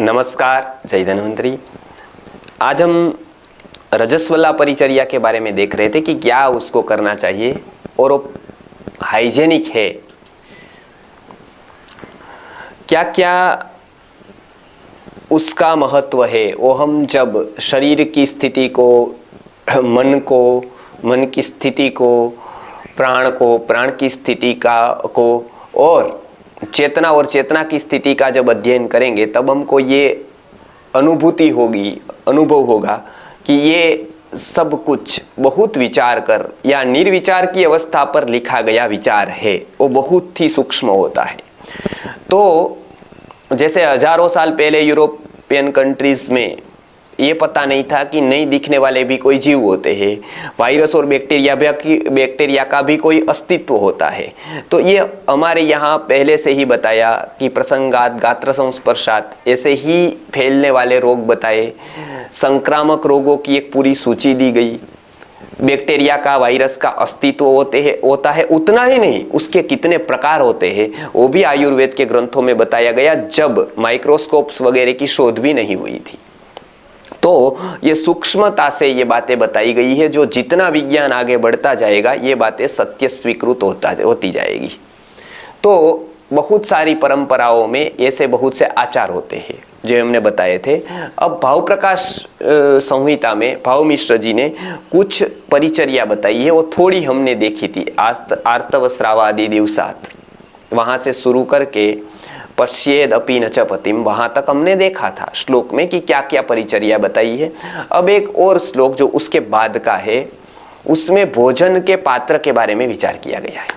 नमस्कार, जय धन्वंतरी। आज हम रजस्वला परिचर्या के बारे में देख रहे थे कि क्या उसको करना चाहिए और वो हाइजेनिक है, क्या क्या उसका महत्व है। वो हम जब शरीर की स्थिति को, मन की स्थिति को, प्राण की स्थिति को और चेतना की स्थिति का जब अध्ययन करेंगे तब हमको ये अनुभव होगा कि ये सब कुछ बहुत विचार कर या निर्विचार की अवस्था पर लिखा गया विचार है, वो बहुत ही सूक्ष्म होता है। तो जैसे हजारों साल पहले यूरोपियन कंट्रीज में ये पता नहीं था कि नहीं दिखने वाले भी कोई जीव होते हैं, वायरस और बैक्टीरिया का भी कोई अस्तित्व होता है। तो ये हमारे यहाँ पहले से ही बताया कि प्रसंगात गात्र संस्पर्शात ऐसे ही फैलने वाले रोग बताए, संक्रामक रोगों की एक पूरी सूची दी गई, बैक्टीरिया का, वायरस का अस्तित्व होता है। उतना ही नहीं, उसके कितने प्रकार होते हैं वो भी आयुर्वेद के ग्रंथों में बताया गया, जब माइक्रोस्कोप्स वगैरह की शोध भी नहीं हुई थी। तो ये सूक्ष्मता से ये बातें बताई गई है, जो जितना विज्ञान आगे बढ़ता जाएगा ये बातें सत्य स्वीकृत होती जाएगी। तो बहुत सारी परंपराओं में ऐसे बहुत से आचार होते हैं जो हमने बताए थे। अब भाव प्रकाश संहिता में भाव मिश्र जी ने कुछ परिचर्या बताई है, वो थोड़ी हमने देखी थी। आर्तव श्रावादि दिवसात, वहां से शुरू करके पश्येद अपि न च पतिम, वहां तक हमने देखा था श्लोक में कि क्या क्या परिचर्या बताई है। अब एक और श्लोक जो उसके बाद का है, उसमें भोजन के पात्र के बारे में विचार किया गया है।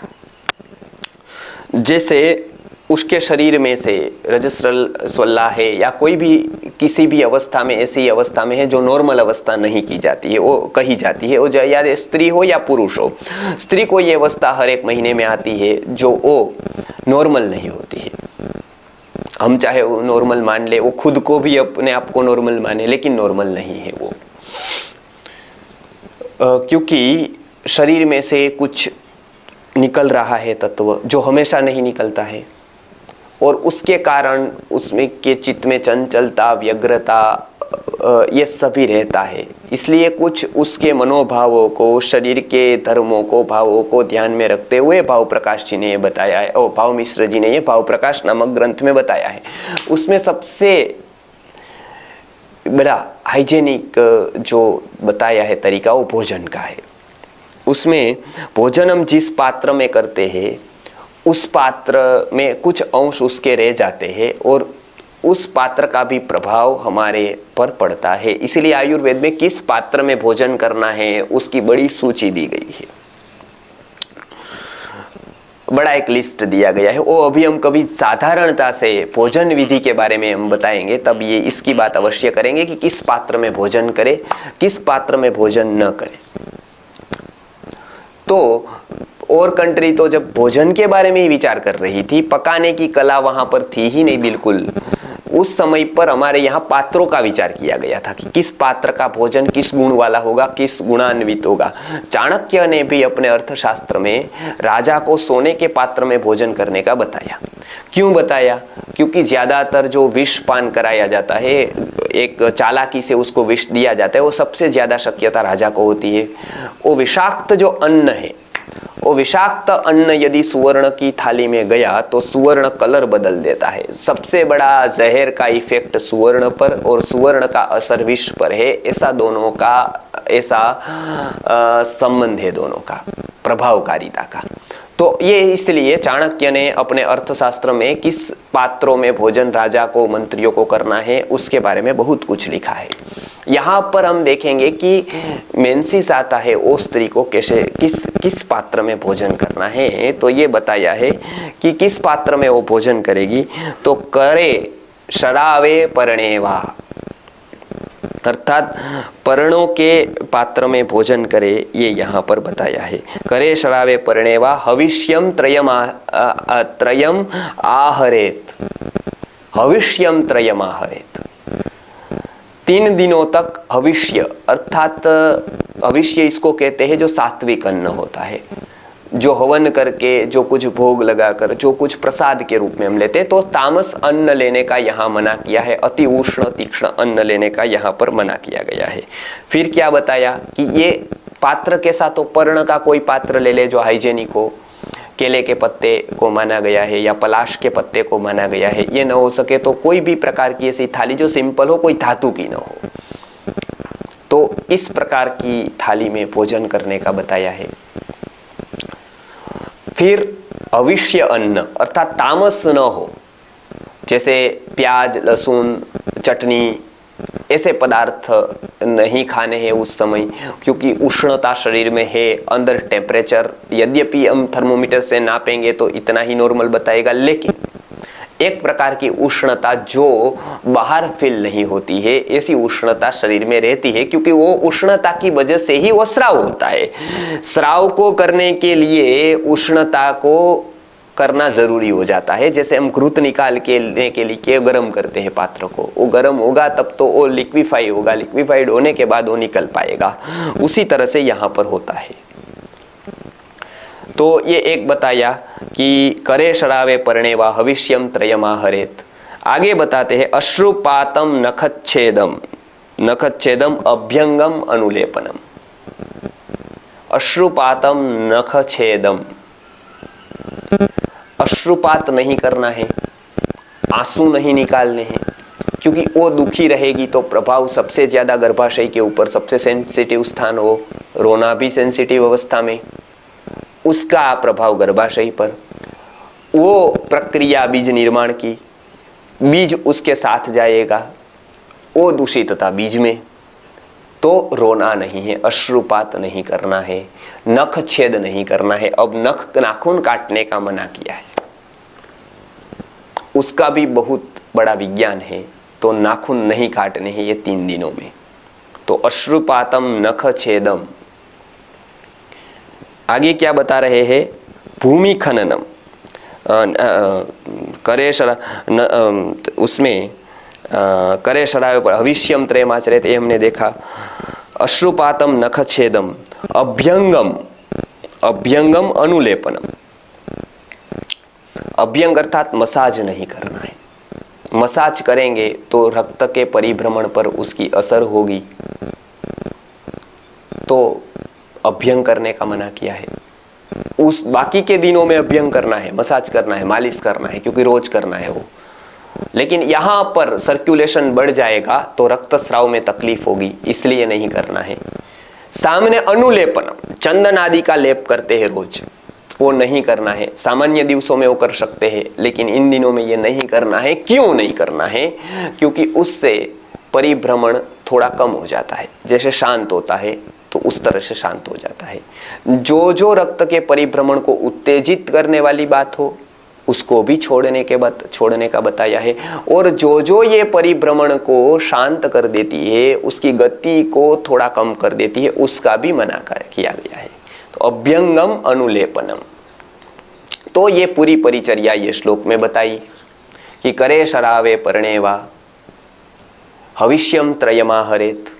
जैसे उसके शरीर में से रजस्वला है या कोई भी किसी भी अवस्था में ऐसी अवस्था में है जो नॉर्मल अवस्था नहीं की जाती है, वो कही जाती है, वो या स्त्री हो या पुरुष हो। स्त्री को ये अवस्था हर एक महीने में आती है जो वो नॉर्मल नहीं होती है। हम चाहे वो नॉर्मल मान ले, वो खुद को भी अपने आप को नॉर्मल माने, लेकिन नॉर्मल नहीं है वो, क्योंकि शरीर में से कुछ निकल रहा है तत्व जो हमेशा नहीं निकलता है, और उसके कारण उसमें के चित्त में चंचलता, व्यग्रता, ये सभी रहता है। इसलिए कुछ उसके मनोभावों को, शरीर के धर्मों को, भावों को ध्यान में रखते हुए भाव प्रकाश जी ने ये बताया है, और भाव मिश्र जी ने ये भाव प्रकाश नामक ग्रंथ में बताया है। उसमें सबसे बड़ा हाइजेनिक जो बताया है तरीका वो भोजन का है। उसमें भोजन हम जिस पात्र में करते हैं उस पात्र में कुछ अंश उसके रह जाते हैं और उस पात्र का भी प्रभाव हमारे पर पड़ता है। इसीलिए आयुर्वेद में किस पात्र में भोजन करना है उसकी बड़ी सूची दी गई है, बड़ा एक लिस्ट दिया गया है। वो अभी हम कभी साधारणता से भोजन विधि के बारे में हम बताएंगे, तब ये इसकी बात अवश्य करेंगे कि किस पात्र में भोजन करें, किस पात्र में भोजन न करें। तो और कंट्री तो जब भोजन के बारे में ही विचार कर रही थी, पकाने की कला वहां पर थी ही नहीं बिल्कुल। उस समय पर हमारे यहाँ पात्रों का विचार किया गया था कि किस पात्र का भोजन किस गुण वाला होगा, किस गुणान्वित होगा। चाणक्य ने भी अपने अर्थशास्त्र में राजा को सोने के पात्र में भोजन करने का बताया। क्यों बताया? क्योंकि ज्यादातर जो विष पान कराया जाता है, एक चालाकी से उसको विष दिया जाता है, वो सबसे ज्यादा शक्यता राजा को होती है। वो विषाक्त जो अन्न है, वो विषाक्त अन्न यदि सुवर्ण की थाली में गया तो सुवर्ण कलर बदल देता है। सबसे बड़ा जहर का इफेक्ट सुवर्ण पर और सुवर्ण का असर विष पर है। ऐसा संबंध है दोनों का, प्रभावकारिता का। तो ये इसलिए चाणक्य ने अपने अर्थशास्त्र में किस पात्रों में भोजन राजा को, मंत्रियों को करना है उसके बारे में बहुत कुछ लिखा है। यहाँ पर हम देखेंगे कि मेंसिस आता है वो स्त्री को कैसे किस पात्र में भोजन करना है। तो ये बताया है कि किस पात्र में वो भोजन करेगी, तो करे शरावे पर्णेवा, अर्थात पर्णों के पात्र में भोजन करे, ये यहाँ पर बताया है। करे शरावे पर्णेवा हविष्यम त्रयम आहरेत, हविष्यम त्रयम आहरेत। 3 दिनों तक हविष्य, अर्थात हविष्य इसको कहते हैं जो सात्विक अन्न होता है, जो हवन करके, जो कुछ भोग लगाकर, जो कुछ प्रसाद के रूप में हम लेते हैं, तो तामस अन्न लेने का यहाँ मना किया है। अति उष्ण तीक्ष्ण अन्न लेने का यहाँ पर मना किया गया है। फिर क्या बताया कि ये पात्र के साथ तो पर्ण का कोई पात्र ले ले जो हाइजेनिक हो, केले के पत्ते को माना गया है या पलाश के पत्ते को माना गया है। ये न हो सके तो कोई भी प्रकार की ऐसी थाली जो सिंपल हो, कोई धातु की न हो, तो इस प्रकार की थाली में भोजन करने का बताया है। फिर अविष्य अन्न अर्थात तामस न हो, जैसे प्याज, लहसुन, चटनी, ऐसे पदार्थ नहीं खाने हैं उस समय, क्योंकि उष्णता शरीर में है, अंदर टेम्परेचर यद्यपि हम थर्मोमीटर से नापेंगे तो इतना ही नॉर्मल बताएगा, लेकिन एक प्रकार की उष्णता जो बाहर फील नहीं होती है, ऐसी उष्णता शरीर में रहती है, क्योंकि वो उष्णता की वजह से ही वो स्राव होता है। स्राव को करने के लिए उष्णता को करना जरूरी हो जाता है। जैसे हम घृत निकाल के लेने के लिए गर्म करते हैं पात्र को, वो गर्म होगा तब तो वो लिक्विफाई होगा, लिक्विफाइड होने के बाद वो निकल पाएगा। उसी तरह से यहाँ पर होता है। तो ये एक बताया कि करे शरावे पर्णे वा हविष्यम त्रयमाहरेत। आगे बताते हैं अश्रुपातम नखच्छेदम, नखच्छेदम अभ्यंगम अनुलेपनम। अश्रुपातम नखच्छेदम, अश्रुपात नहीं करना है, आंसू नहीं निकालने हैं, क्योंकि वो दुखी रहेगी तो प्रभाव सबसे ज्यादा गर्भाशय के ऊपर, सबसे सेंसिटिव स्थान हो, रोना भी सेंसिटिव अवस्था में, उसका प्रभाव गर्भाशय पर। वो प्रक्रिया बीज निर्माण की, बीज उसके साथ जाएगा, वो दूषितता बीज में, तो रोना नहीं है, अश्रुपात नहीं करना है, नख छेद नहीं करना है। अब नाखून काटने का मना किया है, उसका भी बहुत बड़ा विज्ञान है, तो नाखून नहीं काटने हैं ये 3 दिनों में। तो अश्रुपातम नख छेदम। आगे क्या बता रहे हैं, भूमि खननम, करे शरा उसमें करे शरावे पर हविष्यम त्रयमाचरेत, ये हमने देखा। अश्रुपातम नखच्छेदम अभ्यंगम, अभ्यंगम अनुलेपनम। अभ्यंग अर्थात मसाज नहीं करना है। मसाज करेंगे तो रक्त के परिभ्रमण पर उसकी असर होगी, तो अभ्यंग करने का मना किया है। उस बाकी के दिनों में अभ्यंग करना है, मसाज करना है, मालिश करना है, क्योंकि रोज करना है वो। लेकिन यहां पर सर्कुलेशन बढ़ जाएगा तो रक्तस्राव में तकलीफ होगी, इसलिए नहीं करना है। सामने अनुलेपनम, चंदन आदि का लेप करते हैं रोज, वो नहीं करना है। सामान्य दिवसों में वो कर सकते हैं, लेकिन इन दिनों में ये नहीं करना है। क्यों नहीं करना है? क्योंकि उससे परिभ्रमण थोड़ा कम हो जाता है, जैसे शांत होता है तो उस तरह से शांत हो जाता है। जो जो रक्त के परिभ्रमण को उत्तेजित करने वाली बात हो उसको भी छोड़ने का बताया है, और जो जो ये परिभ्रमण को शांत कर देती है, उसकी गति को थोड़ा कम कर देती है, उसका भी मना किया गया है। तो अभ्यंगम अनुलेपनम, तो ये पूरी परिचर्या ये श्लोक में बताई कि करे शरावे पर्णे वा हविष्यम त्रयमाहरेत।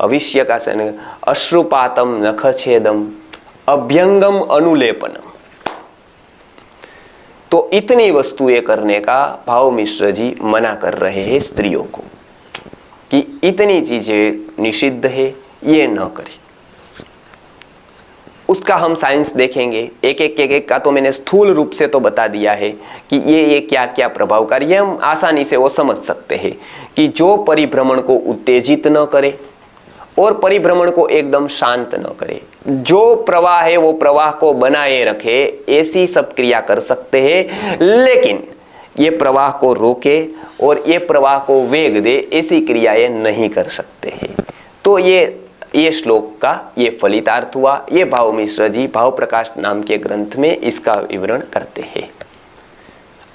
अविष्य का सन अश्रुपातम नखच्छेदम अभ्यंगम अनुलेपनम। तो इतनी वस्तुएं करने का भाव मिश्र जी मना कर रहे हैं स्त्रियों को कि इतनी चीजें निषिद्ध है, ये न करें। उसका हम साइंस देखेंगे, एक एक का तो मैंने स्थूल रूप से तो बता दिया है कि ये क्या क्या प्रभावकारी है। हम आसानी से वो समझ सकते हैं कि जो परिभ्रमण को उत्तेजित न करे और परिभ्रमण को एकदम शांत न करे, जो प्रवाह है वो प्रवाह को बनाए रखे, ऐसी सब क्रिया कर सकते हैं। लेकिन ये प्रवाह को रोके और ये प्रवाह को वेग दे, ऐसी क्रियाएं नहीं कर सकते हैं। तो ये श्लोक का ये फलितार्थ हुआ। ये भाव मिश्र जी भाव प्रकाश नाम के ग्रंथ में इसका विवरण करते हैं।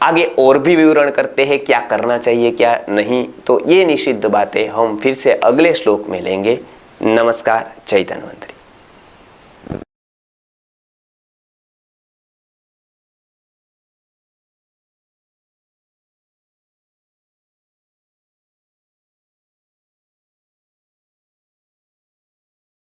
आगे और भी विवरण करते हैं क्या करना चाहिए क्या नहीं, तो ये निषिद्ध बातें हम फिर से अगले श्लोक में लेंगे। नमस्कार। जय धन्वंतरि।